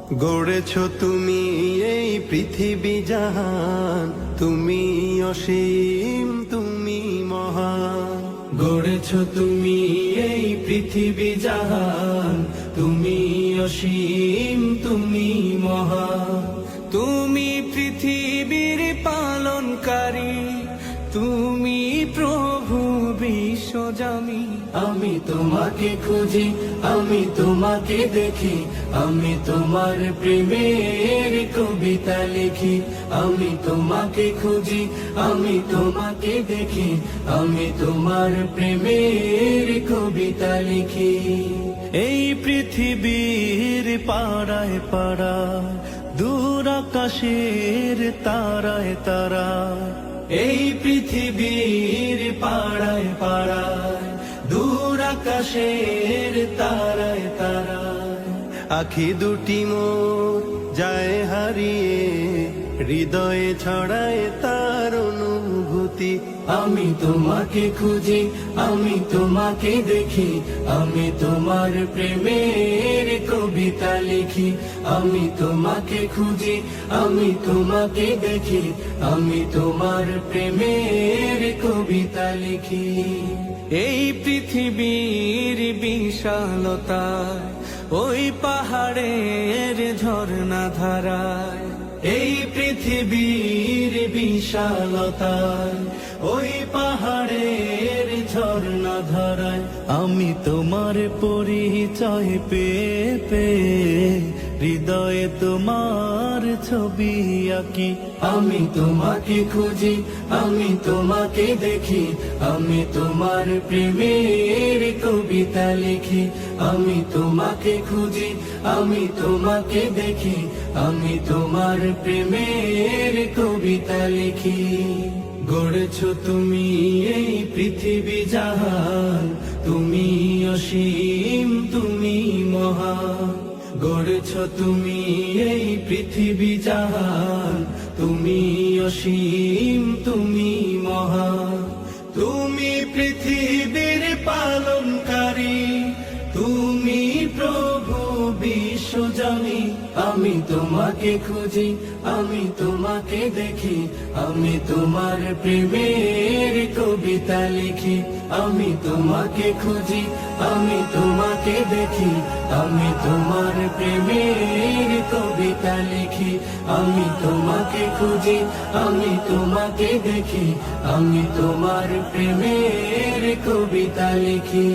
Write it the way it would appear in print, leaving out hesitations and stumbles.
গড়েছ তুমি এই পৃথিবী জাহান, তুমি অসীম তুমি মহান। গড়েছ তুমি এই পৃথিবী জাহান, তুমি অসীম তুমি মহান। তুমি পৃথিবীর পালনকারী, তুমি প্রভু বিশ্বজামি। আমি তোমাকে খুঁজি, আমি তোমাকে দেখি, আমি তোমার প্রেমের কবিতা লিখি। আমি তোমাকে খুঁজি, আমি তোমাকে দেখি, আমি তোমার প্রেমের কবিতা লিখি। এই পৃথিবীর পাড়ায় পাড়ায়, দূর আকাশের তারায় তারায়, এই পৃথিবীর পাড়ায় পাড়ায়, দূর আকাশের তারায় তারায়, আখি দুটি মোর যায় হারিয়ে, হৃদয়ে ছড়ায় তার অনুভূতি। আমি তোমাকে খুঁজি, আমি তোমাকে দেখি, আমি তোমার প্রেমের কবিতা লিখি। আমি তোমাকে খুঁজি, আমি তোমাকে দেখি, আমি তোমার প্রেমের কবিতা লিখি। এই পৃথিবীর বিশালতায়, ওই পাহাড়ের ঝর্ণা ধারায়, এই পৃথিবীর বিশালতায়, ওই পাহাড়ের ঝর্ণা ধারায়, আমি তোমার পরিচয় পেয়ে পেয়ে, হৃদয়ে তোমার ছবি আঁকি। আমি তোমাকে খুঁজি, আমি তোমাকে দেখি, আমি তোমার প্রেমের কবিতা লিখি। আমি তোমাকে খুঁজি, আমি তোমাকে দেখি, আমি তোমার প্রেমের কবিতা লিখি। গড়েছ তুমি এই পৃথিবী জাহান, তুমি অসীম তুমি মহান। গড়েছ তুমি এই পৃথিবী জাহান, তুমি অসীম তুমি মহান। তুমি পৃথিবীর পালনকারী, তুমি প্রভু বিশ্বজামি। আমি তোমাকে খুঁজি, আমি তোমাকে দেখি, আমি তোমার প্রেমের কবিতা লিখি। আমি তোমাকে খুঁজি, আমি তোমাকে দেখি, আমি তোমার প্রেমের কবিতা লিখি। আমি তোমাকে খুঁজি, আমি তোমাকে দেখি, আমি তোমার প্রেমের কবিতা লিখি।